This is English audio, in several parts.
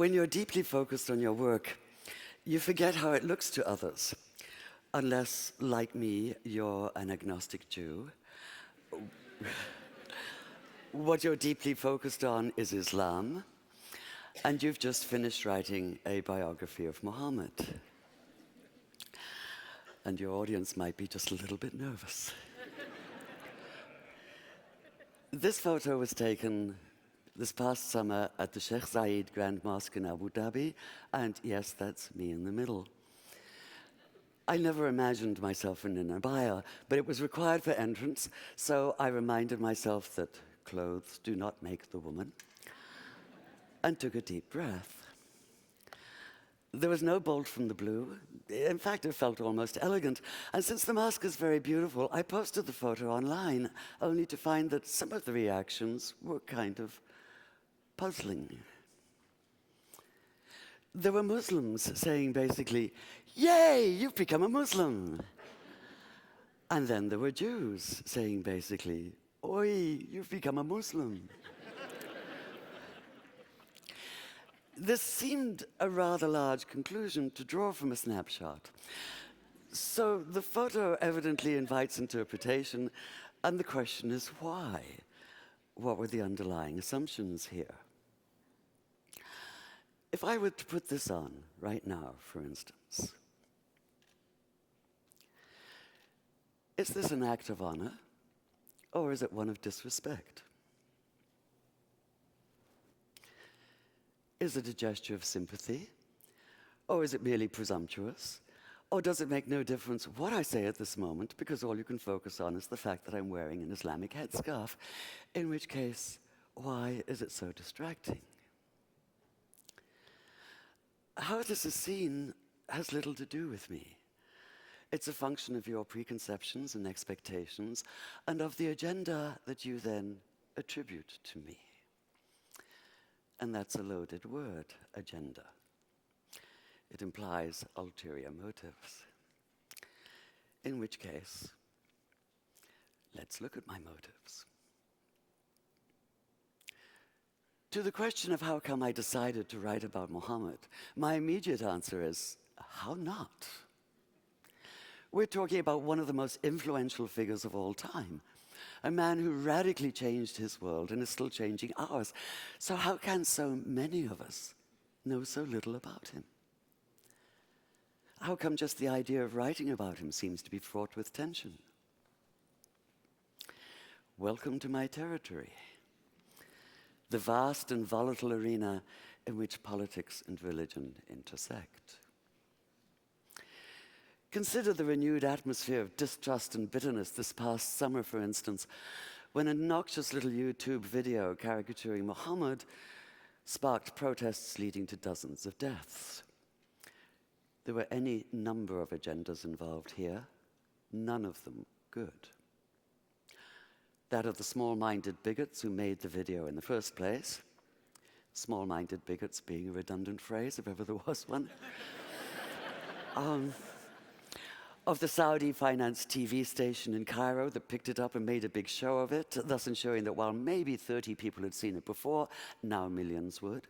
When you're deeply focused on your work, you forget how it looks to others. Unless, like me, you're an agnostic Jew. What you're deeply focused on is Islam, and you've just finished writing a biography of Muhammad. And your audience might be just a little bit nervous. This photo was taken this past summer at the Sheikh Zayed Grand Mosque in Abu Dhabi, and yes, that's me in the middle. I never imagined myself in an abaya, but it was required for entrance, so I reminded myself that clothes do not make the woman, and took a deep breath. There was no bolt from the blue. In fact, it felt almost elegant. And since the mosque is very beautiful, I posted the photo online, only to find that some of the reactions were kind of puzzling. There were Muslims saying basically, "Yay, you've become a Muslim." And then there were Jews saying basically, "Oi, you've become a Muslim." This seemed a rather large conclusion to draw from a snapshot. So the photo evidently invites interpretation, and the question is why? What were the underlying assumptions here? If I were to put this on right now, for instance, is this an act of honor, or is it one of disrespect? Is it a gesture of sympathy? Or is it merely presumptuous? Or does it make no difference what I say at this moment, because all you can focus on is the fact that I'm wearing an Islamic headscarf, in which case, why is it so distracting? How this is seen has little to do with me. It's a function of your preconceptions and expectations, and of the agenda that you then attribute to me. And that's a loaded word, agenda. It implies ulterior motives. In which case, let's look at my motives. To the question of how come I decided to write about Muhammad, my immediate answer is, how not? We're talking about one of the most influential figures of all time. A man who radically changed his world and is still changing ours. So how can so many of us know so little about him? How come just the idea of writing about him seems to be fraught with tension? Welcome to my territory, the vast and volatile arena in which politics and religion intersect. Consider the renewed atmosphere of distrust and bitterness this past summer, for instance, when a noxious little YouTube video caricaturing Muhammad sparked protests leading to dozens of deaths. There were any number of agendas involved here, none of them good. That of the small-minded bigots who made the video in the first place, small-minded bigots being a redundant phrase, if ever there was one. Of the Saudi-financed TV station in Cairo that picked it up and made a big show of it, thus ensuring that while maybe 30 people had seen it before, now millions would.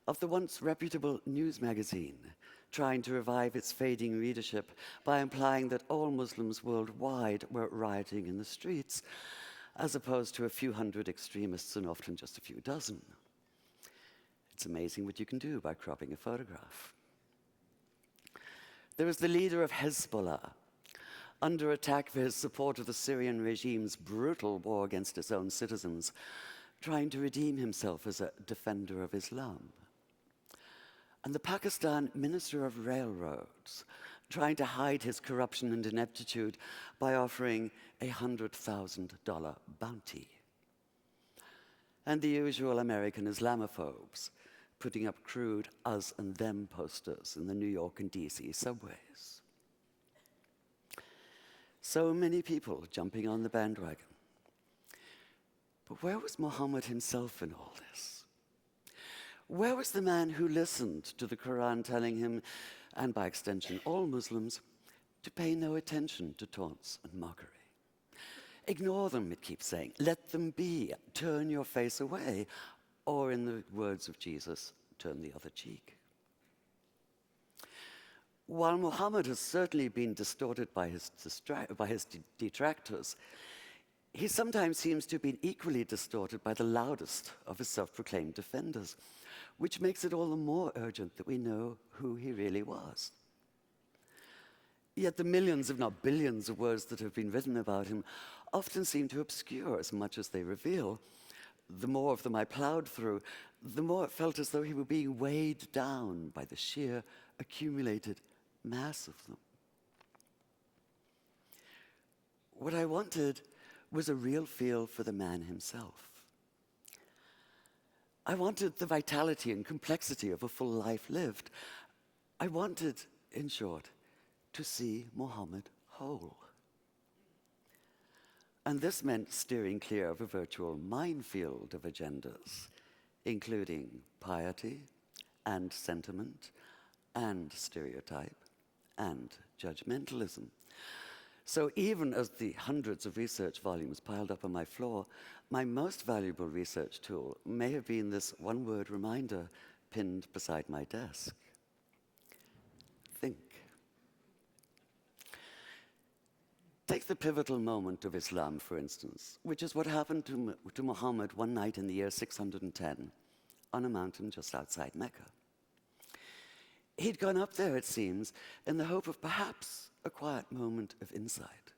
Of the once reputable news magazine, trying to revive its fading readership by implying that all Muslims worldwide were rioting in the streets, as opposed to a few hundred extremists and often just a few dozen. It's amazing what you can do by cropping a photograph. There was the leader of Hezbollah, under attack for his support of the Syrian regime's brutal war against its own citizens, trying to redeem himself as a defender of Islam. And the Pakistan Minister of Railroads, trying to hide his corruption and ineptitude by offering a $100,000 bounty. And the usual American Islamophobes, putting up crude us and them posters in the New York and DC subways. So many people jumping on the bandwagon. But where was Muhammad himself in all this? Where was the man who listened to the Quran telling him, and by extension all Muslims, to pay no attention to taunts and mockery? Ignore them, it keeps saying. Let them be. Turn your face away. or in the words of Jesus, turn the other cheek. While Muhammad has certainly been distorted by his detractors, he sometimes seems to have been equally distorted by the loudest of his self-proclaimed defenders, which makes it all the more urgent that we know who he really was. Yet the millions, if not billions, of words that have been written about him often seem to obscure as much as they reveal. The more of them I plowed through, the more it felt as though he were being weighed down by the sheer accumulated mass of them. What I wanted was a real feel for the man himself. I wanted the vitality and complexity of a full life lived. I wanted, in short, to see Muhammad whole. And this meant steering clear of a virtual minefield of agendas, including piety and sentiment and stereotype and judgmentalism. So even as the hundreds of research volumes piled up on my floor, my most valuable research tool may have been this one-word reminder pinned beside my desk. Think. Take the pivotal moment of Islam, for instance, which is what happened to Muhammad one night in the year 610 on a mountain just outside Mecca. He'd gone up there, it seems, in the hope of perhaps a quiet moment of insight.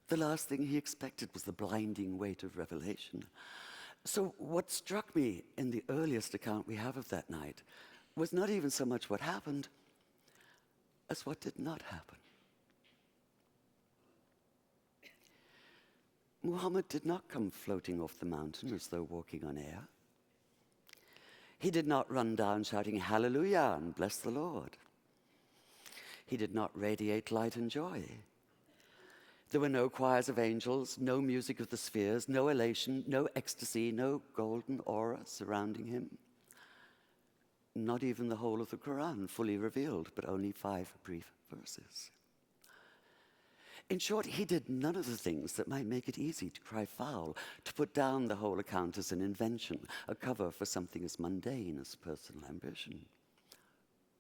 The last thing he expected was the blinding weight of revelation. So what struck me in the earliest account we have of that night was not even so much what happened as what did not happen. Muhammad did not come floating off the mountain as though walking on air. He did not run down shouting hallelujah and bless the Lord. He did not radiate light and joy. There were no choirs of angels, no music of the spheres, no elation, no ecstasy, no golden aura surrounding him. Not even the whole of the Quran fully revealed, but only 5 brief verses. In short, he did none of the things that might make it easy to cry foul, to put down the whole account as an invention, a cover for something as mundane as personal ambition.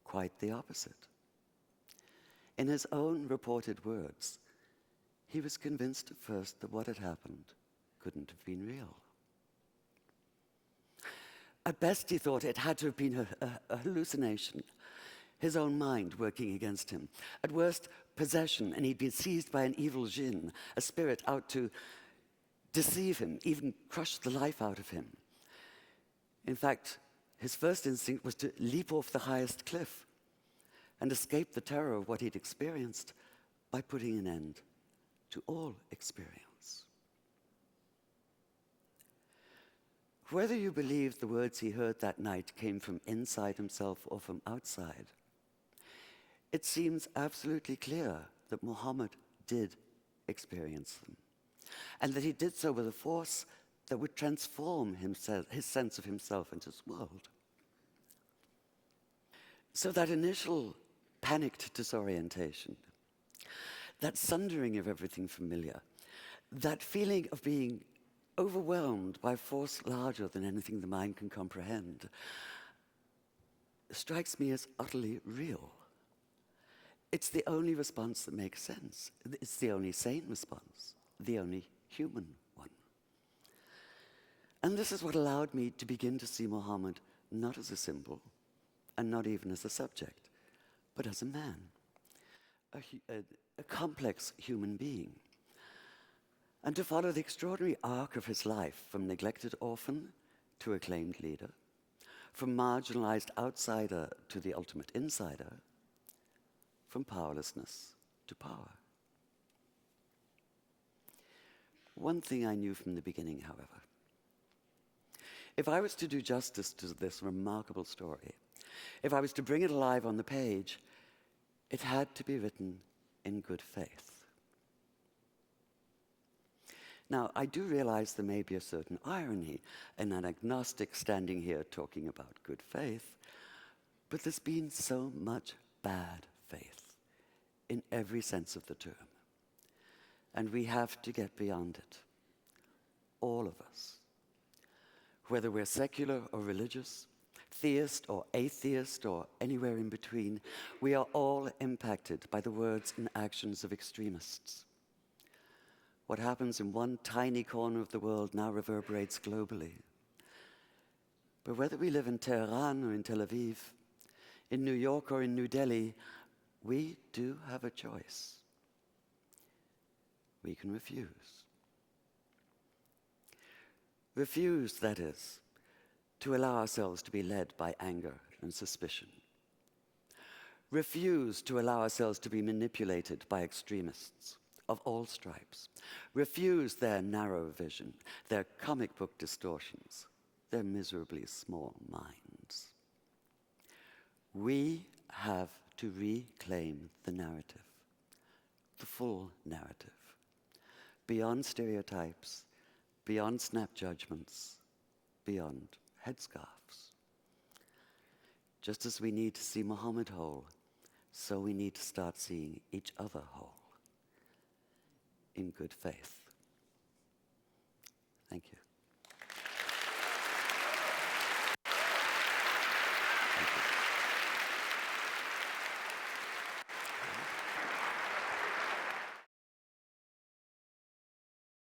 Quite the opposite. In his own reported words, he was convinced at first that what had happened couldn't have been real. At best, he thought it had to have been a hallucination, his own mind working against him. At worst, possession, and he'd been seized by an evil jinn, a spirit out to deceive him, even crush the life out of him. In fact, his first instinct was to leap off the highest cliff and escape the terror of what he'd experienced by putting an end to all experience. Whether you believe the words he heard that night came from inside himself or from outside, it seems absolutely clear that Muhammad did experience them, and that he did so with a force that would transform himself, his sense of himself and his world. So that initial panicked disorientation, that sundering of everything familiar, that feeling of being overwhelmed by a force larger than anything the mind can comprehend, strikes me as utterly real. It's the only response that makes sense. It's the only sane response, the only human one. And this is what allowed me to begin to see Muhammad not as a symbol, and not even as a subject, but as a man, a complex human being. And to follow the extraordinary arc of his life, from neglected orphan to acclaimed leader, from marginalized outsider to the ultimate insider, from powerlessness to power. One thing I knew from the beginning, however. If I was to do justice to this remarkable story, if I was to bring it alive on the page, it had to be written in good faith. Now, I do realize there may be a certain irony in an agnostic standing here talking about good faith, but there's been so much bad faith in every sense of the term. And we have to get beyond it. All of us. Whether we're secular or religious, theist or atheist or anywhere in between, we are all impacted by the words and actions of extremists. What happens in one tiny corner of the world now reverberates globally. But whether we live in Tehran or in Tel Aviv, in New York or in New Delhi, we do have a choice. We can refuse. Refuse, that is, to allow ourselves to be led by anger and suspicion. Refuse to allow ourselves to be manipulated by extremists of all stripes. Refuse their narrow vision, their comic book distortions, their miserably small minds. We have to reclaim the narrative, the full narrative, beyond stereotypes, beyond snap judgments, beyond headscarves. Just as we need to see Muhammad whole, so we need to start seeing each other whole, in good faith. Thank you.